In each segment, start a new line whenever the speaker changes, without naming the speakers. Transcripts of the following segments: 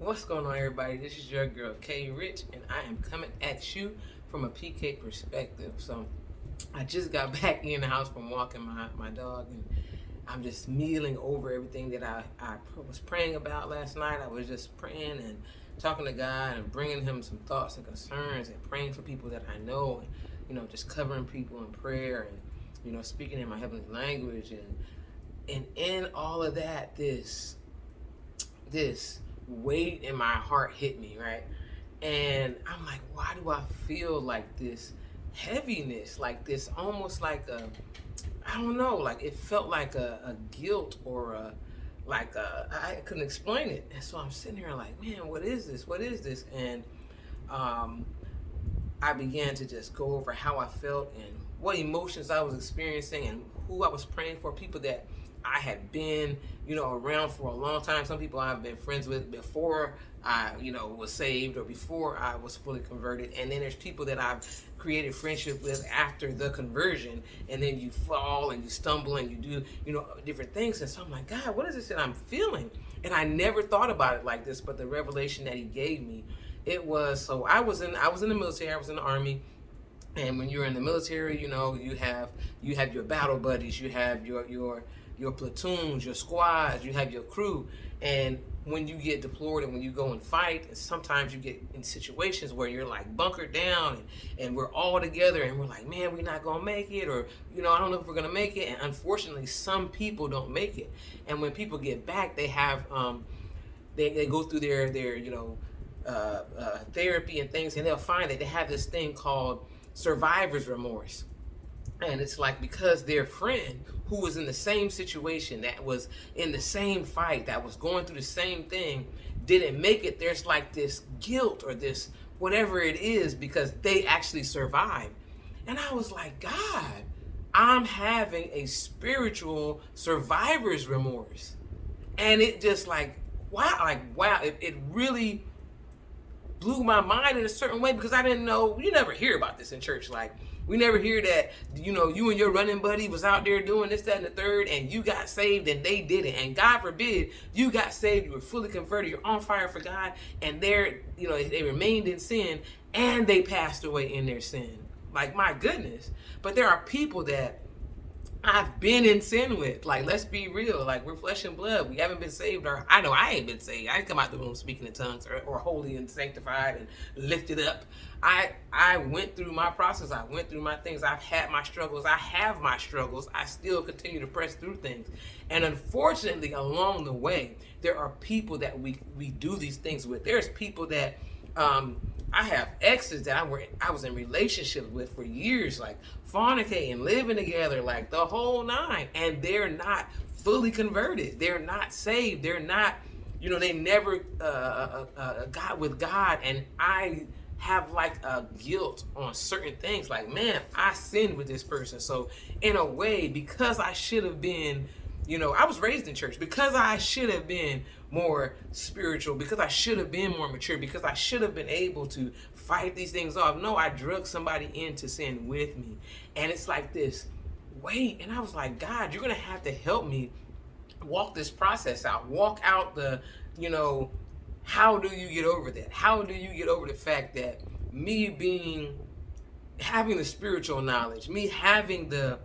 What's going on, everybody? This is your girl K Rich, and I am coming at you from a PK perspective. So, I just got back in the house from walking my dog, and I'm just mulling over everything that I was praying about last night. I was just praying and talking to God and bringing Him some thoughts and concerns and praying for people that I know, and just covering people in prayer and speaking in my heavenly language, and in all of that, this weight in my heart hit me, right? And I'm like, why do I feel like this heaviness, like this, almost like I don't know, like it felt like a guilt or I couldn't explain it. And so I'm sitting here like, man, what is this? What is this? And um, I began to just go over how I felt and what emotions I was experiencing and who I was praying for, people that I had been, around for a long time. Some people I've been friends with before I, was saved or before I was fully converted. And then there's people that I've created friendship with after the conversion. And then you fall and you stumble and you do, different things. And so I'm like, God, what is this that I'm feeling? And I never thought about it like this, but the revelation that He gave me, it was, so I was in the military, I was in the Army. And when you're in the military, you have your battle buddies, you have your platoons, your squads, you have your crew. And when you get deployed and when you go and fight, sometimes you get in situations where you're like bunkered down and we're all together and we're like, man, we're not gonna make it, or I don't know if we're gonna make it. And unfortunately, some people don't make it. And when people get back, they have they go through their therapy and things, and they'll find that they have this thing called survivor's remorse. And it's like, because their friend who was in the same situation, that was in the same fight, that was going through the same thing, didn't make it, there's like this guilt or this whatever it is because they actually survived. And I was like, God, I'm having a spiritual survivor's remorse. And it just like, wow, it really blew my mind in a certain way, because I didn't know. You never hear about this in church. Like, we never hear that, you and your running buddy was out there doing this, that, and the third, and you got saved and they didn't. And God forbid, you got saved, you were fully converted, you're on fire for God, and they remained in sin and they passed away in their sin. Like, my goodness. But there are people that I've been in sin with. Like, let's be real. Like, we're flesh and blood. We haven't been saved. Or I know I ain't been saved. I didn't come out the room speaking in tongues or holy and sanctified and lifted up. I went through my process. I went through my things. I've had my struggles. I have my struggles. I still continue to press through things. And unfortunately, along the way, there are people that we do these things with. There's people that I have exes that I was in relationships with for years, like fornicating, living together, like the whole nine, and they're not fully converted. They're not saved. They're not, they never got with God. And I have like a guilt on certain things. Like, man, I sinned with this person. So in a way, because I should have been, I was raised in church, because I should have been more spiritual, because I should have been more mature, because I should have been able to fight these things off. No, I drug somebody into sin with me. And it's like this weight. And I was like, God, you're going to have to help me walk this process out. Walk out the, how do you get over that? How do you get over the fact that me having the spiritual knowledge, me having the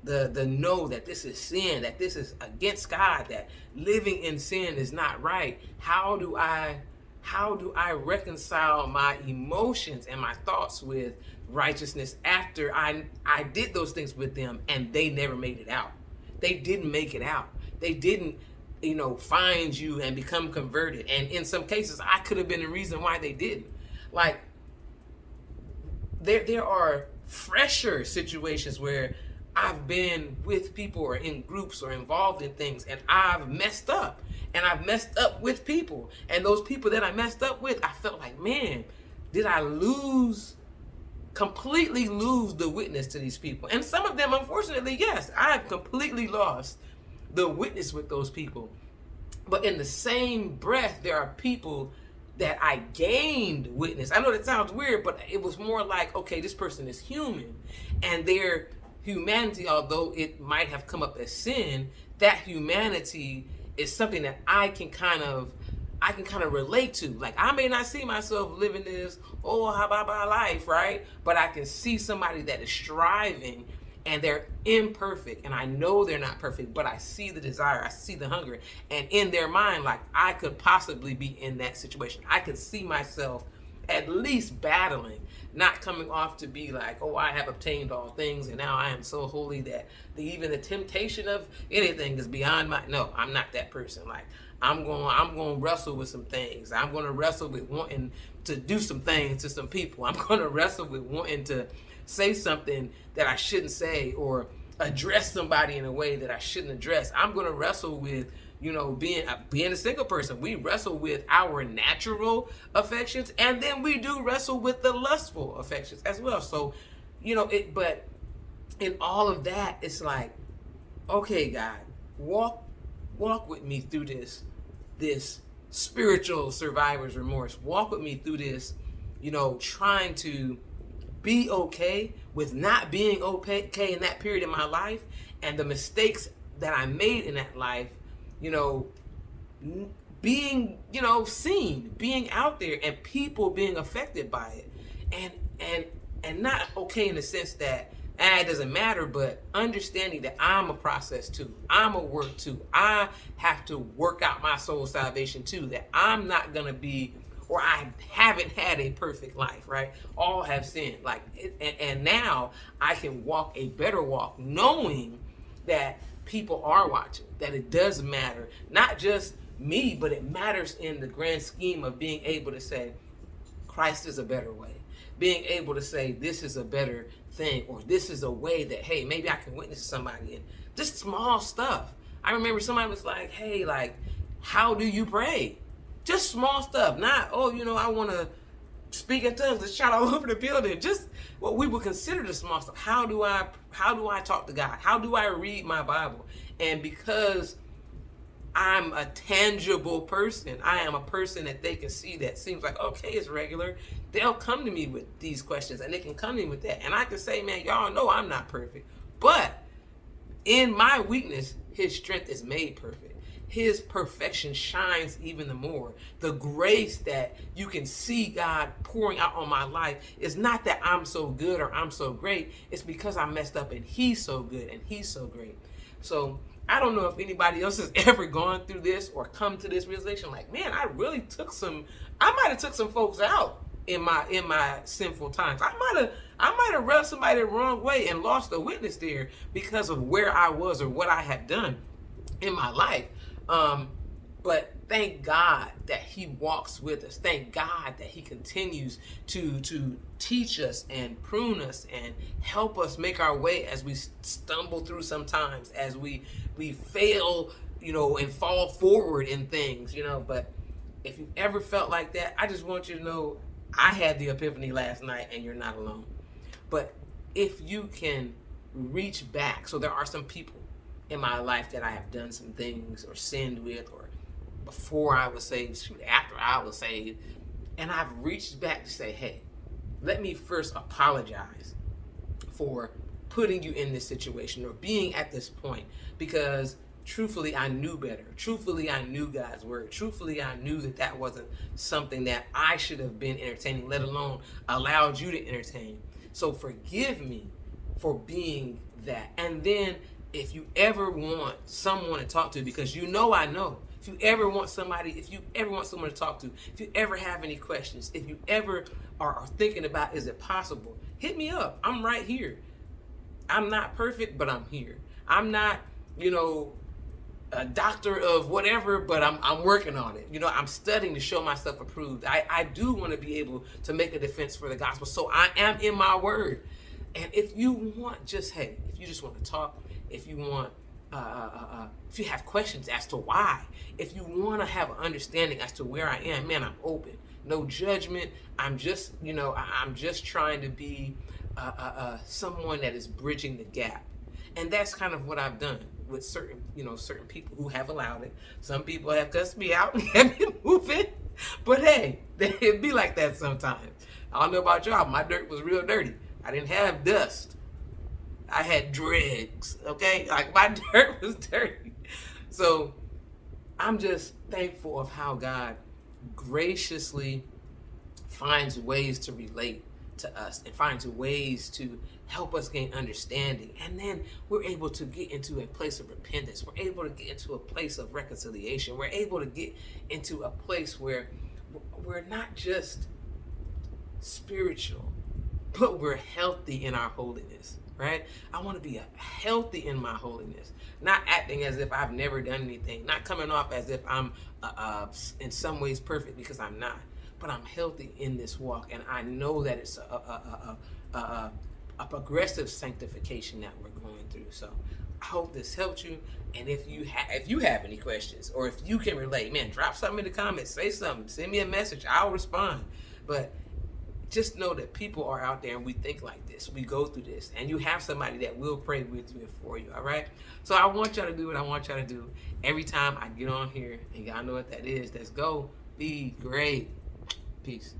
know that this is sin, that this is against God, that living in sin is not right. How do I reconcile my emotions and my thoughts with righteousness after I did those things with them and they never made it out? They didn't make it out. They didn't, find you and become converted. And in some cases, I could have been the reason why they didn't. Like, there are fresher situations where I've been with people or in groups or involved in things, and I've messed up. And I've messed up with people. And those people that I messed up with, I felt like, man, did I completely lose the witness to these people? And some of them, unfortunately, yes, I've completely lost the witness with those people. But in the same breath, there are people that I gained witness. I know that sounds weird, but it was more like, okay, this person is human, and their humanity, although it might have come up as sin, that humanity is something that I can kind of I can kind of relate to. Like, I may not see myself living this, how about my life, right? But I can see somebody that is striving and they're imperfect. And I know they're not perfect, but I see the desire, I see the hunger. And in their mind, like, I could possibly be in that situation. I could see myself at least battling, not coming off to be like, I have obtained all things and now I am so holy that even the temptation of anything is beyond my. No, I'm not that person. Like, I'm going to wrestle with some things. I'm going to wrestle with wanting to do some things to some people. I'm going to wrestle with wanting to say something that I shouldn't say, or address somebody in a way that I shouldn't address. I'm going to wrestle with, being a single person. We wrestle with our natural affections, and then we do wrestle with the lustful affections as well. So, but in all of that, it's like, okay, God, walk with me through this spiritual survivor's remorse. Walk with me through this, trying to be okay with not being okay in that period in my life, and the mistakes that I made in that life, being, seen, being out there, and people being affected by it, and not okay in the sense that it doesn't matter, but understanding that I'm a process too, I'm a work too, I have to work out my soul salvation too, that I'm not gonna be, or I haven't had a perfect life, right? All have sinned, and now I can walk a better walk, knowing that people are watching, that it does matter, not just me, but it matters in the grand scheme of being able to say, Christ is a better way. Being able to say, this is a better thing, or this is a way that, hey, maybe I can witness to somebody. And just small stuff. I remember somebody was like, hey, like, how do you pray? Just small stuff. Not, I want to speak in tongues and shout all over the building. Just what we would consider the small stuff. How do I talk to God? How do I read my Bible? And because I'm a tangible person, I am a person that they can see that seems like, okay, it's regular. They'll come to me with these questions, and they can come to me with that. And I can say, man, y'all know I'm not perfect. But in my weakness, his strength is made perfect. His perfection shines even the more. The grace that you can see God pouring out on my life is not that I'm so good or I'm so great. It's because I messed up and he's so good and he's so great. So I don't know if anybody else has ever gone through this or come to this realization, like, man, I might have took some folks out in my sinful times. I might have rubbed somebody the wrong way and lost a witness there because of where I was or what I had done in my life. But thank God that he walks with us. Thank God that he continues to teach us and prune us and help us make our way as we stumble through sometimes, as we fail, and fall forward in things, But if you've ever felt like that, I just want you to know I had the epiphany last night, and you're not alone. But if you can reach back, so there are some people in my life that I have done some things or sinned with, or before I was saved, after I was saved, and I've reached back to say, hey, let me first apologize for putting you in this situation or being at this point, because truthfully, I knew better. Truthfully, I knew God's word. Truthfully, I knew that wasn't something that I should have been entertaining, let alone allowed you to entertain. So forgive me for being that. And then if you ever want someone to talk to, because I know, if you ever want someone to talk to, if you ever have any questions, if you ever are thinking about, is it possible, hit me up. I'm right here. I'm not perfect, but I'm here. I'm not, a doctor of whatever, but I'm working on it. I'm studying to show myself approved. I do want to be able to make a defense for the gospel. So I am in my word. And if you want, if you just want to talk, if you want, if you have questions as to why, if you want to have an understanding as to where I am, man, I'm open. No judgment. I'm just, I'm just trying to be someone that is bridging the gap. And that's kind of what I've done with certain people who have allowed it. Some people have cussed me out and have been moving. But hey, it be like that sometimes. I don't know about y'all. My dirt was real dirty. I didn't have dust. I had dregs, okay? Like, my dirt was dirty. So I'm just thankful of how God graciously finds ways to relate to us and finds ways to help us gain understanding. And then we're able to get into a place of repentance. We're able to get into a place of reconciliation. We're able to get into a place where we're not just spiritual, but we're healthy in our holiness, right? I want to be healthy in my holiness, not acting as if I've never done anything, not coming off as if I'm in some ways perfect, because I'm not. But I'm healthy in this walk, and I know that it's a progressive sanctification that we're going through. So I hope this helped you. And if you have any questions, or if you can relate, man, drop something in the comments, say something, send me a message, I'll respond. But just know that people are out there and we think like this. We go through this, and you have somebody that will pray with you and for you, all right? So I want y'all to do what I want y'all to do every time I get on here, and y'all know what that is. Let's go be great. Peace.